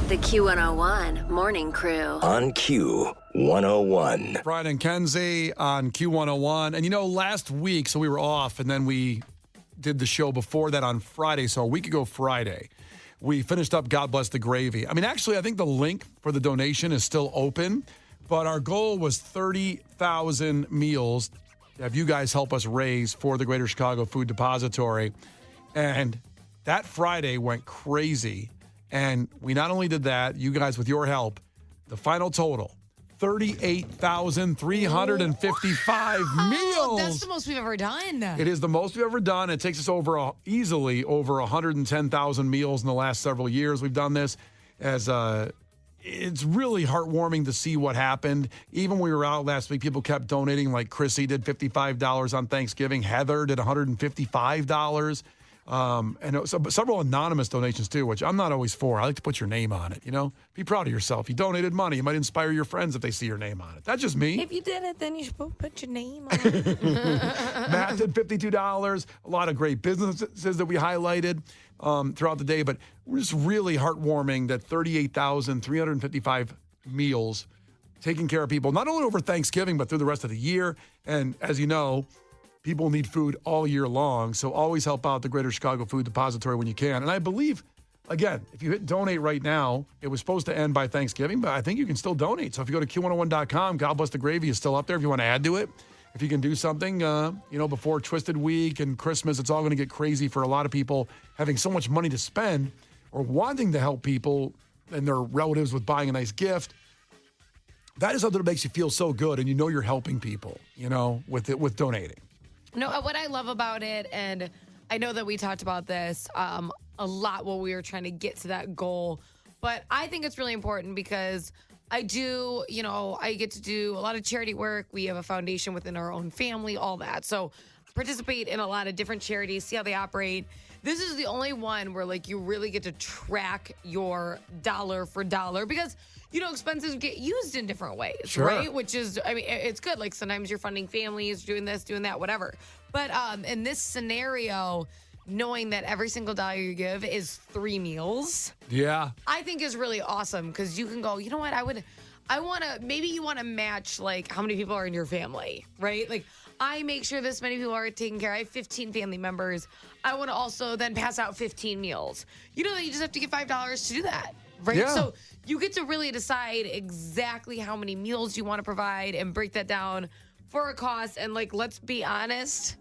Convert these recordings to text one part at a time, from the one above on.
The Q101 Morning Crew. On Q101. Brian and Kenzie on Q101. And you know, last week, so we were off, and then we did the show before that on Friday. So a week ago Friday, we finished up God Bless the Gravy. I mean, actually, I think the link for the donation is still open, but our goal was 30,000 meals to have you guys help us raise for the Greater Chicago Food Depository. And that Friday went crazy. And we not only did that, you guys, with your help, the final total, 38,355 meals. That's the most we've ever done. It is the most we've ever done. It takes us easily over 110,000 meals in the last several years. We've done this as it's really heartwarming to see what happened. Even when we were out last week, people kept donating. Like Chrissy did $55 on Thanksgiving. Heather did $155. And it was several anonymous donations too, which I'm not always for. I like to put your name on it, you know? Be proud of yourself. You donated money. You might inspire your friends if they see your name on it. That's just me. If you did it, then you should put your name on it. Matt did $52. A lot of great businesses that we highlighted throughout the day, but we're just really heartwarming that 38,355 meals taking care of people, not only over Thanksgiving, but through the rest of the year. And as you know, people need food all year long, so always help out the Greater Chicago Food Depository when you can. And I believe, again, if you hit donate right now, it was supposed to end by Thanksgiving, but I think you can still donate. So if you go to Q101.com, God Bless the Gravy is still up there if you want to add to it. If you can do something, before Twisted Week and Christmas, it's all going to get crazy for a lot of people having so much money to spend or wanting to help people and their relatives with buying a nice gift. That is something that makes you feel so good, and you know you're helping people, with donating. No, what I love about it, and I know that we talked about this a lot while we were trying to get to that goal, but I think it's really important because I get to do a lot of charity work. We have a foundation within our own family, all that. So participate in a lot of different charities, see how they operate. This is the only one where you really get to track your dollar for dollar because expenses get used in different ways, sure. Right? Which is, it's good. Like sometimes you're funding families, doing this, doing that, whatever. But in this scenario, knowing that every single dollar you give is 3 meals, yeah, I think is really awesome because you can go, you know what, maybe you want to match how many people are in your family, right? I make sure this many people are taken care of. I have 15 family members. I want to also then pass out 15 meals. You just have to give $5 to do that, right? Yeah. So you get to really decide exactly how many meals you want to provide and break that down for a cost. And let's be honest,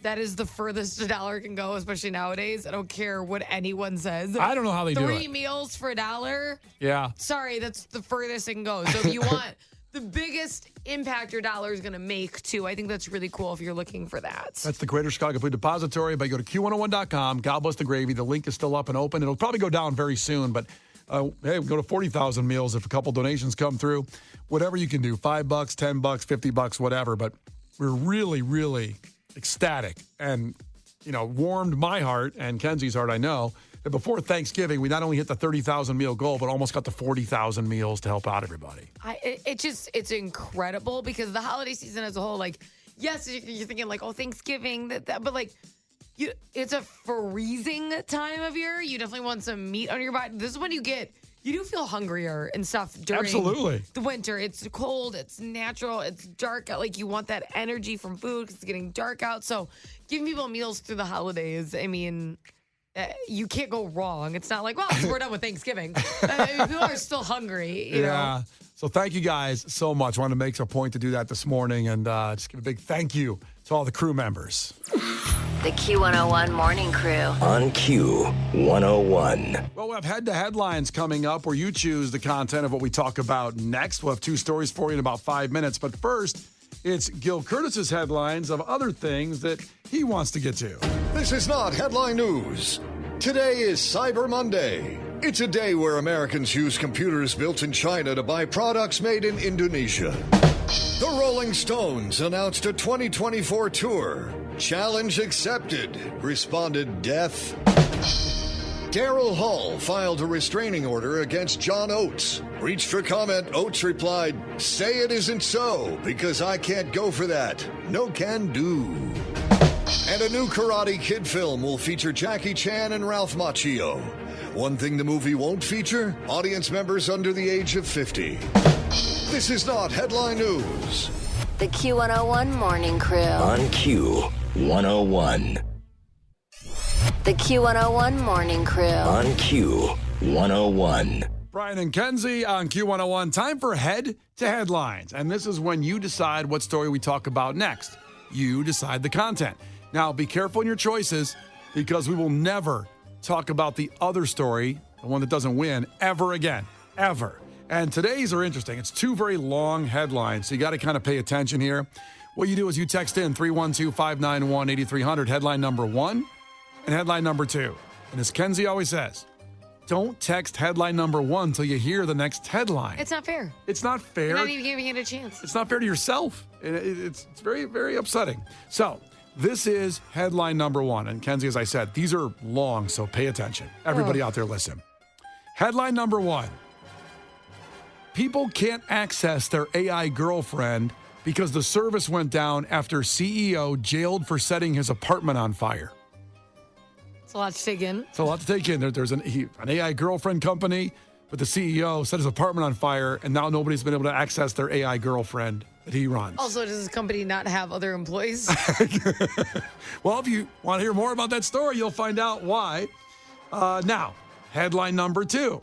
that is the furthest a dollar can go, especially nowadays. I don't care what anyone says. I don't know how they do it. 3 meals for $1? Yeah. Sorry, that's the furthest it can go. So if you want the biggest impact your dollar is going to make, too, I think that's really cool if you're looking for that. That's the Greater Chicago Food Depository. But go to Q101.com. God Bless the Gravy. The link is still up and open. It'll probably go down very soon, but hey, go to 40,000 meals if a couple donations come through. Whatever you can do, $5, $10, $50, whatever. But we're really, really ecstatic and, warmed my heart and Kenzie's heart, I know, that before Thanksgiving, we not only hit the 30,000 meal goal, but almost got to 40,000 meals to help out everybody. It's incredible because the holiday season as a whole, yes, you're thinking Thanksgiving, but it's a freezing time of year. You definitely want some meat on your body. This is when you do feel hungrier and stuff during Absolutely. The winter. It's cold. It's natural. It's dark. You want that energy from food because it's getting dark out. So giving people meals through the holidays, you can't go wrong. It's not we're done with Thanksgiving. People are still hungry, you know? So thank you guys so much. I wanted to make a point to do that this morning and just give a big thank you to all the crew members. The Q101 Morning Crew. On Q101. Well, we have headlines coming up where you choose the content of what we talk about next. We'll have 2 stories for you in about 5 minutes. But first, it's Gil Curtis's headlines of other things that he wants to get to. This is not headline news. Today is Cyber Monday. It's a day where Americans use computers built in China to buy products made in Indonesia. The Rolling Stones announced a 2024 tour. Challenge accepted, responded Death. Daryl Hall filed a restraining order against John Oates. Reached for comment, Oates replied, "Say it isn't so, because I can't go for that. No can do." And a new Karate Kid film will feature Jackie Chan and Ralph Macchio. One thing the movie won't feature, audience members under the age of 50. This is not headline news. The Q101 Morning Crew. On Q101. The Q101 Morning Crew. On Q101. Brian and Kenzie on Q101. Time for Head to Headlines. And this is when you decide what story we talk about next. You decide the content. Now, be careful in your choices because we will never talk about the other story, the one that doesn't win, ever again. Ever. And today's are interesting. It's two very long headlines, so you got to kind of pay attention here. What you do is you text in 312-591-8300, headline number 1 and headline number 2. And as Kenzie always says, don't text headline number 1 until you hear the next headline. It's not fair. It's not fair. You're not even giving it a chance. It's not fair to yourself. It's very, very upsetting. So this is headline number 1. And Kenzie, as I said, these are long, so pay attention. Everybody out there, listen. Headline number 1. People can't access their AI girlfriend because the service went down after CEO jailed for setting his apartment on fire. It's a lot to take in. It's a lot to take in. There's an AI girlfriend company, but the CEO set his apartment on fire, and now nobody's been able to access their AI girlfriend that he runs. Also, does this company not have other employees? Well, if you want to hear more about that story, you'll find out why. Now, headline number 2.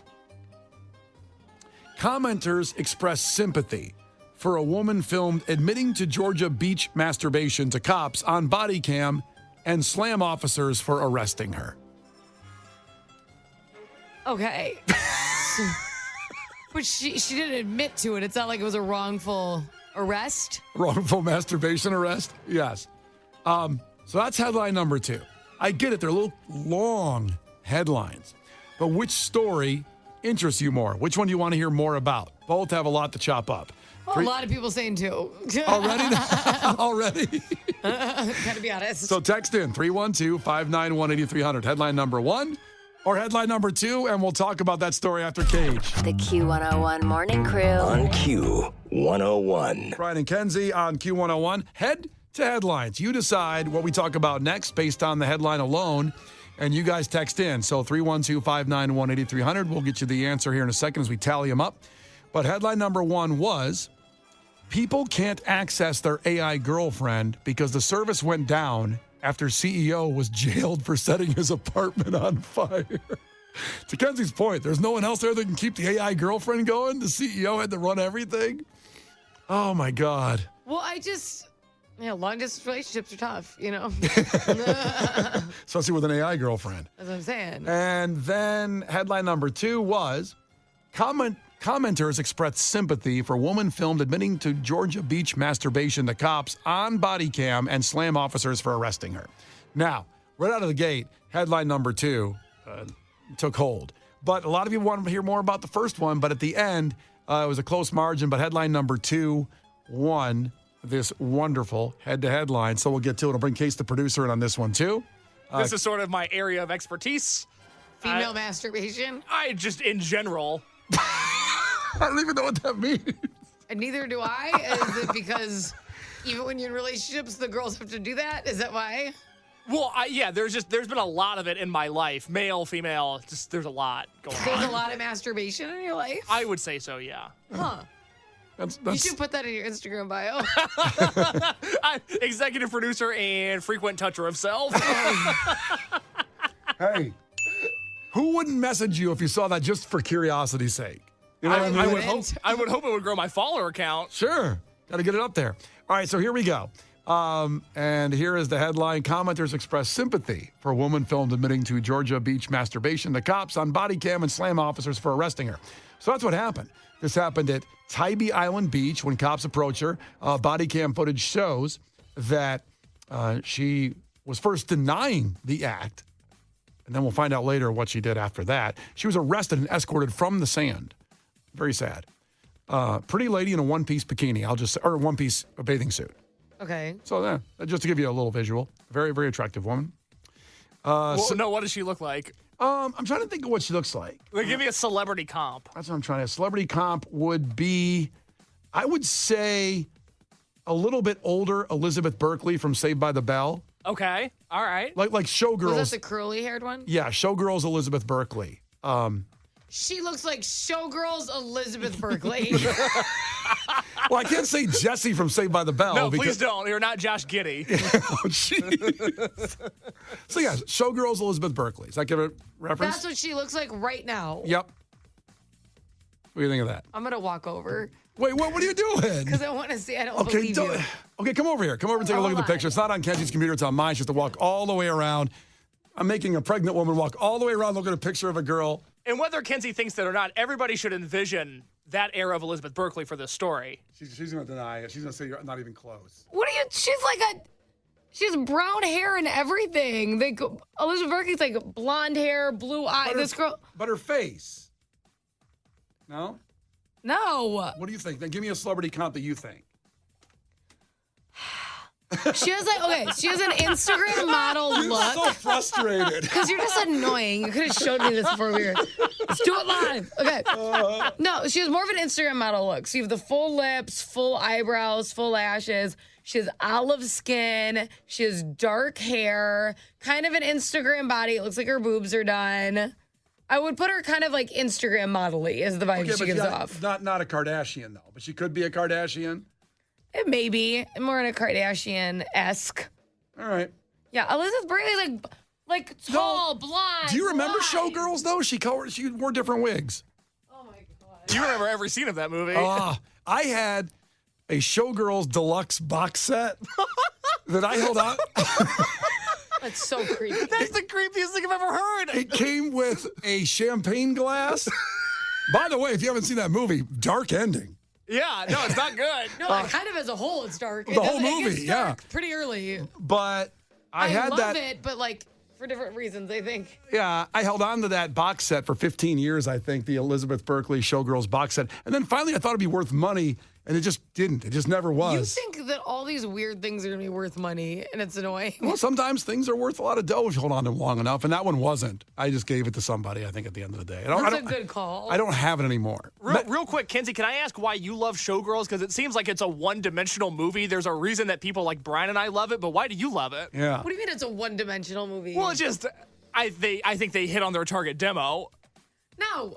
Commenters express sympathy for a woman filmed admitting to Georgia beach masturbation to cops on body cam and slam officers for arresting her. Okay. But she didn't admit to it. It's not like it was a wrongful arrest. Wrongful masturbation arrest? Yes. So that's headline number 2. I get it. They're a little long headlines. But which story interests you more? Which one do you want to hear more about? Both have a lot to chop up. Well, a lot of people saying too. Already? Already? Gotta be honest. So text in 312-591-8300. Headline number 1 or headline number 2, and we'll talk about that story after Cage. The Q101 Morning Crew. On Q101. Brian and Kenzie on Q101. Head to headlines. You decide what we talk about next based on the headline alone, and you guys text in. So 312-591-8300. We'll get you the answer here in a second as we tally them up. But headline number 1 was, people can't access their AI girlfriend because the service went down after CEO was jailed for setting his apartment on fire. To Kenzie's point, there's no one else there that can keep the AI girlfriend going. The CEO had to run everything. Oh, my God. Well, long distance relationships are tough, you know? Especially with an AI girlfriend. That's what I'm saying. And then headline number 2 was, commenters expressed sympathy for woman filmed admitting to Georgia beach masturbation to cops on body cam and slam officers for arresting her. Now, right out of the gate, headline number 2 took hold. But a lot of you wanted to hear more about the first one, but at the end, it was a close margin, but headline number 2 won this wonderful head-to-head line. So we'll get to it. I'll bring Case, the producer, in on this one, too. This is sort of my area of expertise. Female masturbation? I just, in general. I don't even know what that means. And neither do I. Is it because even when you're in relationships, the girls have to do that? Is that why? Well, there's been a lot of it in my life. Male, female, just there's a lot going on. There's a lot of masturbation in your life? I would say so, yeah. Huh. You should put that in your Instagram bio. I'm executive producer and frequent toucher of self. Hey, who wouldn't message you if you saw that just for curiosity's sake? You know what I mean? I would hope it would grow my follower count. Sure. Got to get it up there. All right, so here we go. And here is the headline. Commenters express sympathy for a woman filmed admitting to Georgia beach masturbation to cops on body cam and slam officers for arresting her. So that's what happened. This happened at Tybee Island Beach when cops approached her. Body cam footage shows that she was first denying the act, and then we'll find out later what she did after that. She was arrested and escorted from the sand. Very sad. Pretty lady in a one-piece bikini, or one-piece bathing suit. Okay. So just to give you a little visual, very, very attractive woman. What does she look like? I'm trying to think of what she looks like. Give me a celebrity comp. That's what I'm trying to. Celebrity comp would be, I would say, a little bit older Elizabeth Berkley from Saved by the Bell. Okay. All right. Like Showgirls. Was that the curly-haired one? Yeah, Showgirls Elizabeth Berkley. She looks like Showgirls Elizabeth Berkley. Well, I can't say Jesse from Saved by the Bell. No, because, please don't. You're not Josh Giddey. Oh, jeez. So, yeah, Showgirls Elizabeth Berkley. Does that give a reference? That's what she looks like right now. Yep. What do you think of that? I'm going to walk over Wait, what are you doing? because I want to see. I don't Okay, believe you. okay, come over here. Come over and take a look at the Hold on. picture. It's not on Kenzie's computer. It's on mine. She has to walk all the way around. I'm making a pregnant woman walk all the way around, look at a picture of a girl. And whether Kenzie thinks that or not, everybody should envision that era of Elizabeth Berkley for this story. She's going to deny it. She's going to say you're not even close. What are you? She has brown hair and everything. Elizabeth Berkley's like blonde hair, blue eye. This girl. But her face. No? No. What do you think? Then give me a celebrity comp that you think. She has an Instagram model You're look. so frustrated. Because you're just annoying. You could have showed me this before we were. Let's do it live. Okay. No, she has more of an Instagram model look. So you have the full lips, full eyebrows, full lashes. She has olive skin. She has dark hair. Kind of an Instagram body. It looks like her boobs are done. I would put her kind of like Instagram model-y is the vibe she gives off. Not a Kardashian, though. But she could be a Kardashian. Maybe. More in a Kardashian-esque. All right. Yeah, Elizabeth Berkley, like tall, blonde. Do you remember blonde. Showgirls, though? She wore different wigs. Oh, my God. You remember every scene of that movie. I had a Showgirls deluxe box set that I held on. That's so creepy. That's the creepiest thing I've ever heard. It came with a champagne glass. By the way, if you haven't seen that movie, dark ending. Yeah, no, it's not good. No, kind of as a whole, it's dark. The whole It gets movie, dark yeah. pretty early. But I had love that. it, but like for different reasons, I think. Yeah, I held on to that box set for 15 years, I think, the Elizabeth Berkley Showgirls box set. And then finally I thought it'd be worth money, and it just didn't. It just never was. You think that all these weird things are going to be worth money, and it's annoying. Well, sometimes things are worth a lot of dough if you hold on to them long enough, and that one wasn't. I just gave it to somebody, I think, at the end of the day. That's a good call. I don't have it anymore. Real quick, Kenzie, can I ask why you love Showgirls? Because it seems like it's a one-dimensional movie. There's a reason that people like Brian and I love it, but why do you love it? Yeah. What do you mean it's a one-dimensional movie? Well, it's just, I think they hit on their target demo. No.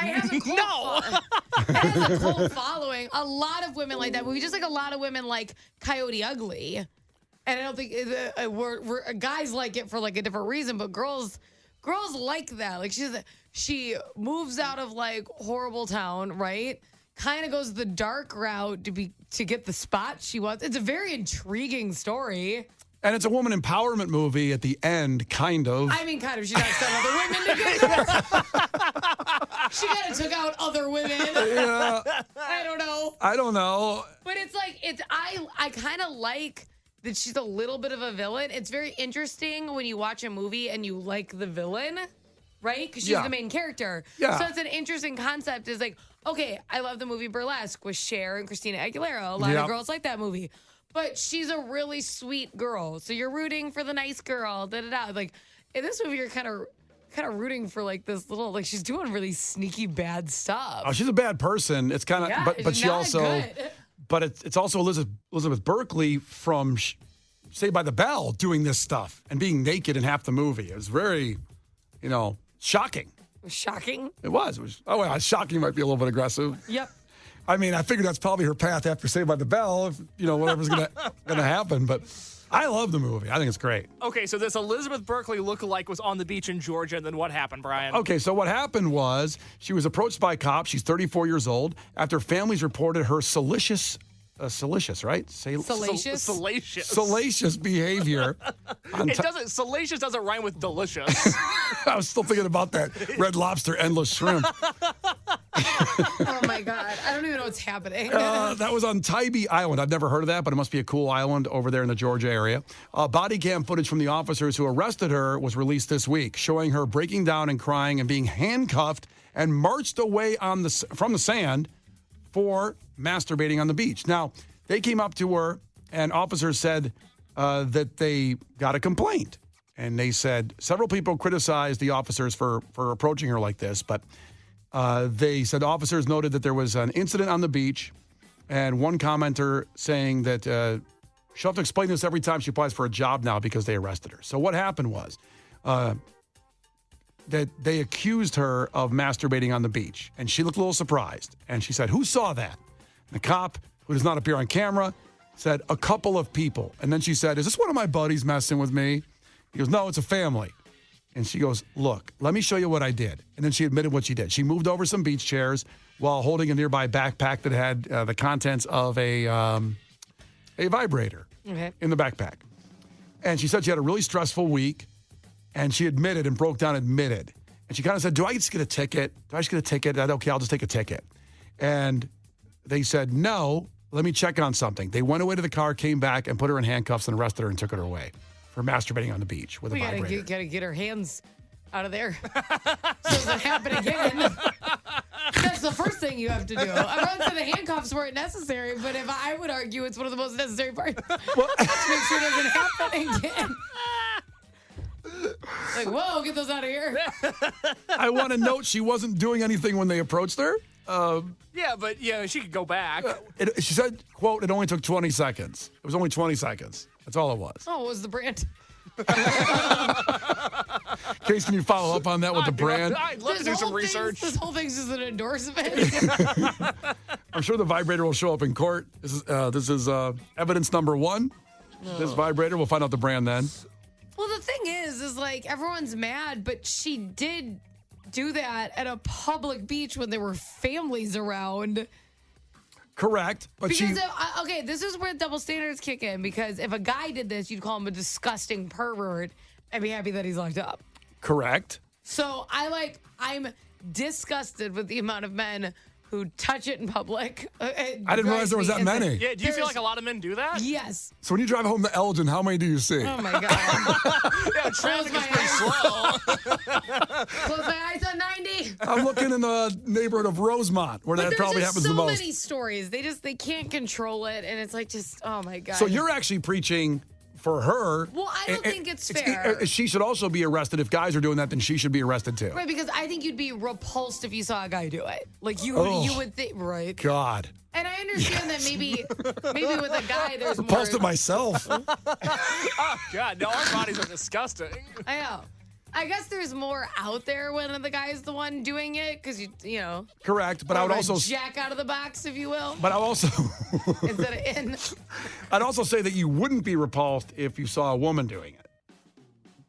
I have a cult No. I have a cult following. A lot of women like that movie, just like a lot of women like Coyote Ugly. And I don't think guys like it for like a different reason, but girls like that. Like she moves out of like horrible town, right? Kind of goes the dark route to get the spot she wants. It's a very intriguing story. And it's a woman empowerment movie at the end, kind of. I mean, kind of. She got some other women to get there. She kind of took out other women. Yeah. I don't know. I don't know. But it's like, I kind of like that she's a little bit of a villain. It's very interesting when you watch a movie and you like the villain, right? Because she's the main character. Yeah. So it's an interesting concept. Is like, okay, I love the movie Burlesque with Cher and Christina Aguilera. A lot of girls like that movie. But she's a really sweet girl. So you're rooting for the nice girl. Da-da-da. Like, in this movie, you're kind of rooting for like this little, like she's doing really sneaky bad stuff. Oh, she's a bad person. It's kind of, but she also, good. but it's also Elizabeth Berkley from Saved by the Bell doing this stuff and being naked in half the movie. It was very, shocking. Shocking. It was. Oh, well, shocking might be a little bit aggressive. Yep. I mean, I figured that's probably her path after Saved by the Bell, if, whatever's gonna happen. But I love the movie. I think it's great. Okay, so this Elizabeth Berkley lookalike was on the beach in Georgia, and then what happened, Brian? Okay, so what happened was she was approached by cops. She's 34 years old after families reported her salacious, right? Salacious? Salacious behavior. Salacious doesn't rhyme with delicious. I was still thinking about that Red Lobster endless shrimp. Oh my God. I don't even know what's happening. That was on Tybee Island. I've never heard of that, but it must be a cool island over there in the Georgia area. Body cam footage from the officers who arrested her was released this week, showing her breaking down and crying and being handcuffed and marched away from the sand for masturbating on the beach. Now, they came up to her, and officers said that they got a complaint. And they said several people criticized the officers for approaching her like this, but they said officers noted that there was an incident on the beach, and one commenter saying that she'll have to explain this every time she applies for a job now because they arrested her. So what happened was that they accused her of masturbating on the beach. And she looked a little surprised. And she said, "Who saw that?" And the cop, who does not appear on camera, said, "A couple of people." And then she said, "Is this one of my buddies messing with me?" He goes, "No, it's a family." And she goes, "Look, let me show you what I did." And then she admitted what she did. She moved over some beach chairs while holding a nearby backpack that had the contents of a vibrator in the backpack. And she said she had a really stressful week. And she admitted and broke down, admitted. And she kind of said, "Do I just get a ticket? Do I just get a ticket?" I said, "Okay, I'll just take a ticket." And they said, "No, let me check on something." They went away to the car, came back, and put her in handcuffs and arrested her and took her away for masturbating on the beach with a vibrator. We gotta get her hands out of there so it doesn't happen again. That's the first thing you have to do. Everyone said the handcuffs weren't necessary, but if I would argue it's one of the most necessary parts. Well, To make sure it doesn't happen again. Like, whoa, get those out of here. I want to note she wasn't doing anything when they approached her. Yeah, but she could go back. She said, quote, "It only took 20 seconds. It was only 20 seconds. That's all it was." Oh, what was the brand? Case, can you follow up on that with the brand? I'd love to do some research. This whole thing's just an endorsement. I'm sure the vibrator will show up in court. This is evidence number one. This vibrator. We'll find out the brand then. Well, the thing is like everyone's mad, but she did do that at a public beach when there were families around. Correct. But Because okay, this is where double standards kick in. Because if a guy did this, you'd call him a disgusting pervert and be happy that he's locked up. Correct. So I'm disgusted with the amount of men who touch it in public. I didn't realize there was that many. Yeah, do you feel like a lot of men do that? Yes. So when you drive home to Elgin, how many do you see? Oh my God. Yeah, traffic is pretty slow. Close my eyes on 90. I'm looking in the neighborhood of Rosemont, where that probably happens the most. There's so many stories. They can't control it, and it's like just oh my God. So you're actually preaching for her. Well, I don't think it's fair. She should also be arrested. If guys are doing that, then she should be arrested too. Right, because I think you'd be repulsed if you saw a guy do it. Like you would think, right? God. And I understand that maybe with a guy there's Repulsed more. at myself. Oh, God. No, our bodies are disgusting. I know. I guess there's more out there when the guy's the one doing it because you know. Correct, but I would also jack out of the box, if you will. But I also instead of in. I'd also say that you wouldn't be repulsed if you saw a woman doing it.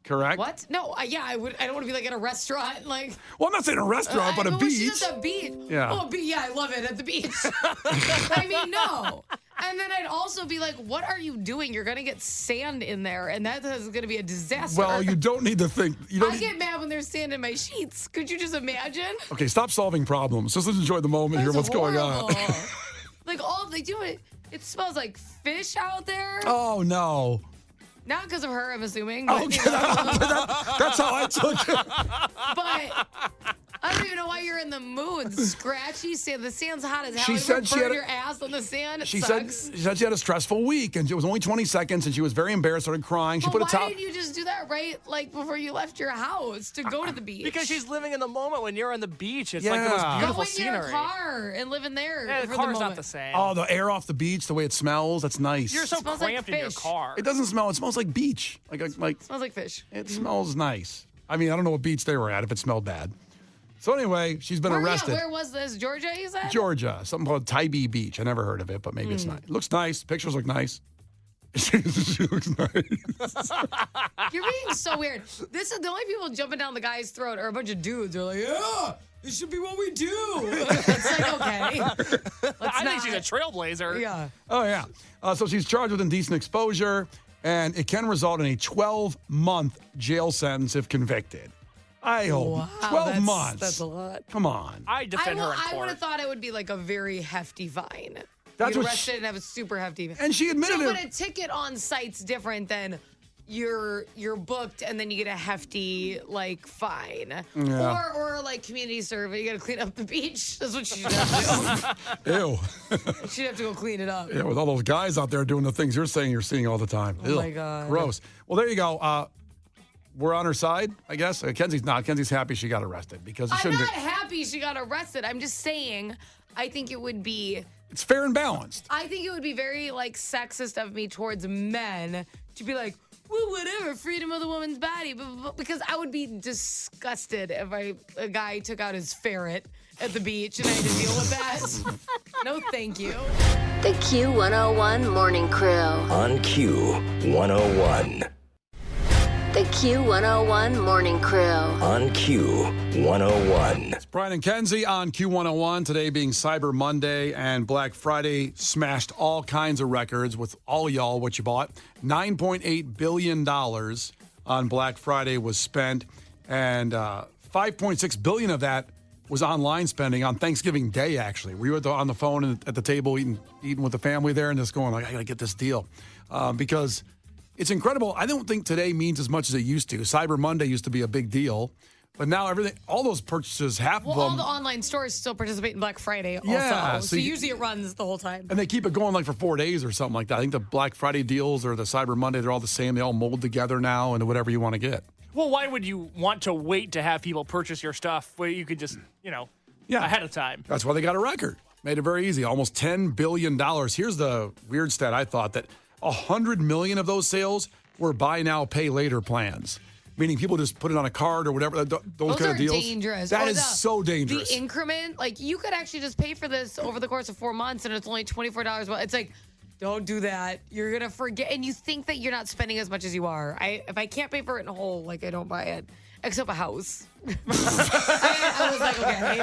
Correct? What? No, yeah, I would. I don't want to be like at a restaurant, like. Well, I'm not saying a restaurant, but a beach. She's at the beach. Yeah. Oh, yeah, I love it at the beach. I mean, no. And then I'd also be like, what are you doing? You're going to get sand in there, and that is going to be a disaster. Well, you don't need to think. I get mad when there's sand in my sheets. Could you just imagine? Okay, stop solving problems. Just enjoy the moment here. What's going on? Like, they do it. It smells like fish out there. Oh, no. Not because of her, I'm assuming. But, Okay, that's how I took it. But I don't even know why you're in the mood. Scratchy sand. The sand's hot as hell. She said she had your ass on the sand. It she sucks. said she had a stressful week, and it was only 20 seconds, and she was very embarrassed, started crying. She But put a why towel. didn't you just do that right, like before you left your house to go to the beach? Because she's living in the moment when you're on the beach. It's Yeah. like the most Go beautiful in scenery. your car and live in there. Yeah, for the car's the not the same. Oh, the air off the beach, the way it smells, that's nice. You're so smells like cramped in your fish. car. It doesn't smell. It smells like beach. Like Smells like fish. it smells nice. I mean, I don't know what beach they were at if it smelled bad. So anyway, she's been arrested. Where was this? Georgia, you said? Georgia, something called Tybee Beach. I never heard of it, but maybe it's nice. It looks nice. Pictures look nice. She looks nice. You're being so weird. This is the only people jumping down the guy's throat are a bunch of dudes. They're like, yeah, this should be what we do. It's like, okay. I think she's a trailblazer. Yeah. Oh, yeah. So she's charged with indecent exposure, and it can result in a 12-month jail sentence if convicted. I hope. Wow, 12 months. That's a lot. Come on. I defend her in I would court. have thought it would be like a very hefty fine. That's You'd what arrest it and have a super hefty fine. And she admitted So, it. but a ticket on site's different than you're booked and then you get a hefty like fine. Yeah. Or like community service. You got to clean up the beach. That's what she'd have to Ew. do. She'd have to go clean it up. Yeah, with all those guys out there doing the things you're saying you're seeing all the time. Oh, my Ew. God. Gross. Well, there you go. We're on her side, I guess. Kenzie's not. Kenzie's happy she got arrested because it I'm shouldn't not be. happy she got arrested. I'm just saying I think it would be It's fair and balanced. I think it would be very like sexist of me towards men to be like, well, whatever, freedom of the woman's body. But because I would be disgusted if a guy took out his ferret at the beach and I had to deal with that. No, thank you. The Q101 Morning Crew. On Q101. The Q101 Morning Crew. On Q101. It's Brian and Kenzie on Q101. Today being Cyber Monday, and Black Friday smashed all kinds of records with all y'all what you bought. $9.8 billion on Black Friday was spent, and $5.6 billion of that was online spending on Thanksgiving Day, actually. We were on the phone and at the table eating with the family there and just going, like, I got to get this deal. Because it's incredible. I don't think today means as much as it used to. Cyber Monday used to be a big deal. But now everything, all those purchases, half of them. All the online stores still participate in Black Friday also. Yeah, So usually it runs the whole time. And they keep it going like for 4 days or something like that. I think the Black Friday deals or the Cyber Monday, they're all the same. They all mold together now into whatever you want to get. Well, why would you want to wait to have people purchase your stuff where you could just, ahead of time? That's why they got a record. Made it very easy. Almost $10 billion. Here's the weird stat I thought, that 100 million of those sales were buy now, pay later plans. Meaning people just put it on a card or whatever. Those kind are of deals. dangerous. That Or is so dangerous. The increment, like you could actually just pay for this over the course of 4 months and it's only $24. Well, it's like, don't do that. You're going to forget. And you think that you're not spending as much as you are. If I can't pay for it in whole, like I don't buy it. Except a house. I was like, okay.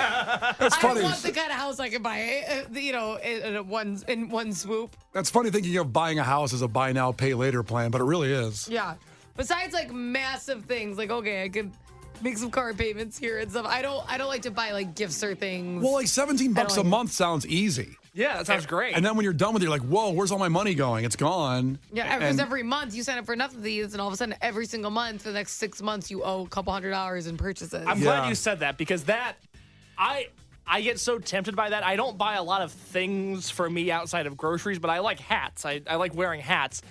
That's funny. I want the kind of house I can buy, in one swoop. That's funny thinking of buying a house as a buy now, pay later plan, but it really is. Yeah. Besides like massive things, like, okay, I could make some car payments here and stuff. I don't like to buy like gifts or things. Well, like $17 a month sounds easy. Yeah, that sounds great. And then when you're done with it, you're like, whoa, where's all my money going? It's gone. Yeah, because every month you sign up for enough of these, and all of a sudden, every single month for the next 6 months, you owe a couple $100 in purchases. I'm glad you said that, because I get so tempted by that. I don't buy a lot of things for me outside of groceries, but I like hats. I like wearing hats.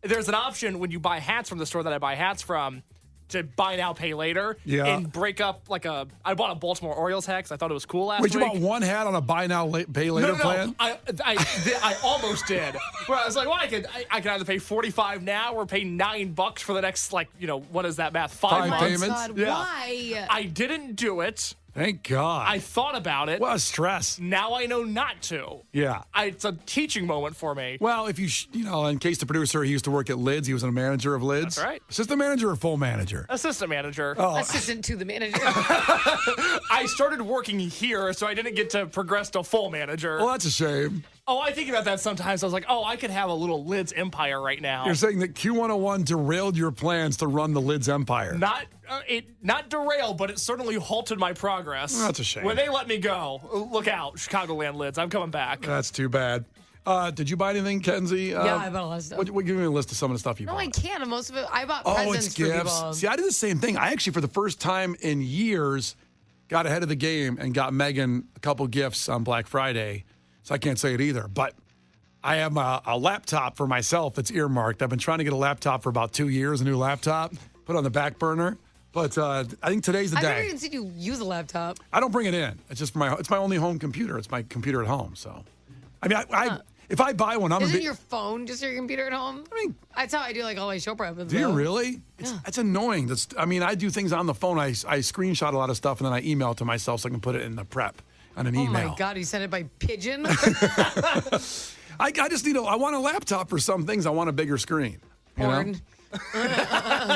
There's an option when you buy hats from the store that I buy hats from to buy now, pay later, and break up I bought a Baltimore Orioles hat because I thought it was cool last week. Wait, you bought one hat on a buy now, pay later plan? I almost did. Where I was like, well, I could either pay $45 now or pay $9 for the next, what is that math? 5 months. payments? God, Yeah. why? I didn't do it. Thank God. I thought about it. What a stress. Now I know not to. Yeah. It's a teaching moment for me. Well, if in case the producer, he used to work at Lids. He was a manager of Lids. That's right. Assistant manager or full manager? Assistant manager. Oh. Assistant to the manager. I started working here, so I didn't get to progress to full manager. Well, that's a shame. Oh, I think about that sometimes. I was like, I could have a little Lids empire right now. You're saying that Q101 derailed your plans to run the Lids empire. Not derailed, but it certainly halted my progress. That's a shame. When they let me go, look out, Chicagoland Lids. I'm coming back. That's too bad. Did you buy anything, Kenzie? Yeah, I bought a lot of stuff. Give me a list of some of the stuff you bought. No, I can't. Most of it, I bought Oh, presents it's for gifts. people. See, I did the same thing. I actually, for the first time in years, got ahead of the game and got Megan a couple gifts on Black Friday. So I can't say it either. But I have a laptop for myself that's earmarked. I've been trying to get a laptop for about 2 years, a new laptop, put it on the back burner. But I think today's the I've day. never even seen you use a laptop. I don't bring it in. It's just it's my only home computer. It's my computer at home. So, I mean, if I buy one, I'm gonna Isn't be. your phone just your computer at home? I mean, That's how I do like all my show prep. do you really? It's annoying. I do things on the phone. I screenshot a lot of stuff and then I email it to myself so I can put it in the prep on an email. Oh my God, you sent it by pigeon? I just I want a laptop for some things. I want a bigger screen. You know? Porn.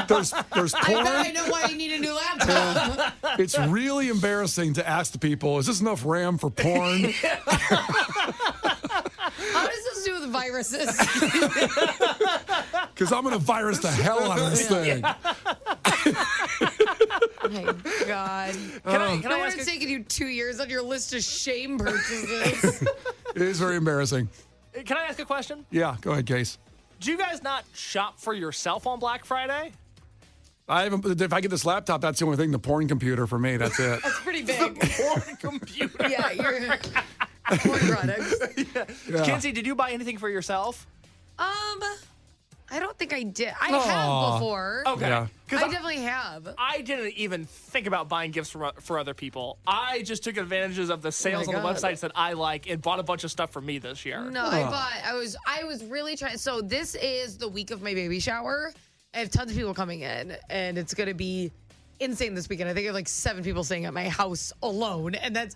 There's porn. I bet I know why you need a new laptop. It's really embarrassing to ask the people, is this enough RAM for porn? How does this do with viruses? Because I'm going to virus the hell out of this thing. Oh my God. Can I No wonder ask it's taken you 2 years on your list of shame purchases. It is very embarrassing. Can I ask a question? Yeah, go ahead, Case. Do you guys not shop for yourself on Black Friday? I haven't. If I get this laptop, that's the only thing. The porn computer for me. That's it. That's pretty big. Porn computer. Yeah, you're porn products. Yeah. Kinsey, did you buy anything for yourself? I don't think I did. I have before. Okay. Yeah. I definitely have. I didn't even think about buying gifts for other people. I just took advantages of the sales on the God. websites that I like and bought a bunch of stuff for me this year. No, I was really trying. So this is the week of my baby shower. I have tons of people coming in, and it's going to be insane this weekend. I think I have like 7 people staying at my house alone, and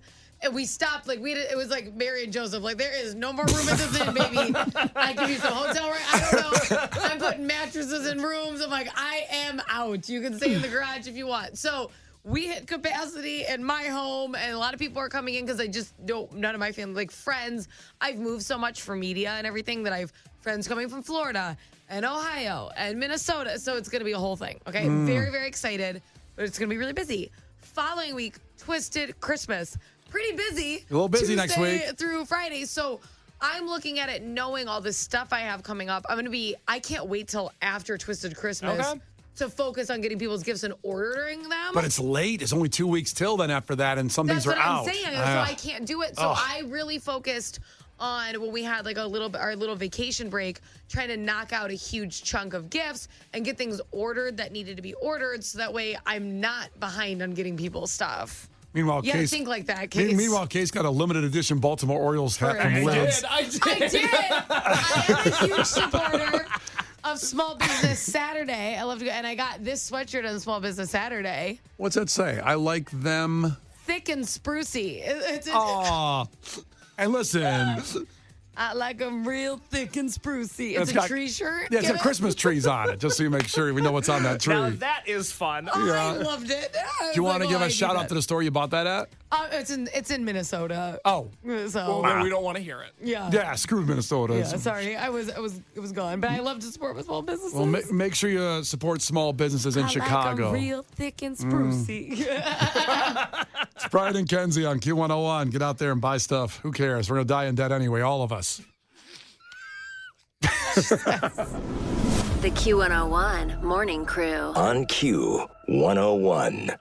we stopped, like, it was like Mary and Joseph, like, there is no more room at this inn, baby. I give you some hotel right? I don't know. I'm putting mattresses in rooms. I'm like, I am out. You can stay in the garage if you want. So we hit capacity in my home, and a lot of people are coming in because I just don't, none of my family, like friends. I've moved so much for media and everything that I have friends coming from Florida and Ohio and Minnesota. So it's going to be a whole thing. Okay. Very, very excited, but it's going to be really busy. Following week, Twisted Christmas. Pretty busy. A little busy next week. Through Friday. So I'm looking at it knowing all this stuff I have coming up. I can't wait till after Twisted Christmas to focus on getting people's gifts and ordering them. But it's late. It's only 2 weeks till then after that, and some things are out. That's what I'm saying. So I can't do it. So I really focused on when we had like our little vacation break, trying to knock out a huge chunk of gifts and get things ordered that needed to be ordered, so that way I'm not behind on getting people stuff. Meanwhile, you Case, think like that, Case. Meanwhile, Case got a limited edition Baltimore Orioles hat from Lids. I did. I am a huge supporter of Small Business Saturday. I love to go, and I got this sweatshirt on Small Business Saturday. What's that say? I like them. Thick and sprucey. Aw. And listen. I like them real thick and sprucey. It's a tree shirt. Yeah, it's got Christmas trees on it, just so you make sure we know what's on that tree. Now that is fun. I loved it. Do you want to give a shout out to the store you bought that at? It's in Minnesota. Oh. So Well, then we don't want to hear it. Yeah, screw Minnesota. Yeah, sorry. It was gone. But I love to support with small businesses. Well, make sure you support small businesses in Chicago. Like real thick and sprucey. It's Brian and Kenzie on Q101. Get out there and buy stuff. Who cares? We're going to die in debt anyway, all of us. The Q101 Morning Crew. On Q101.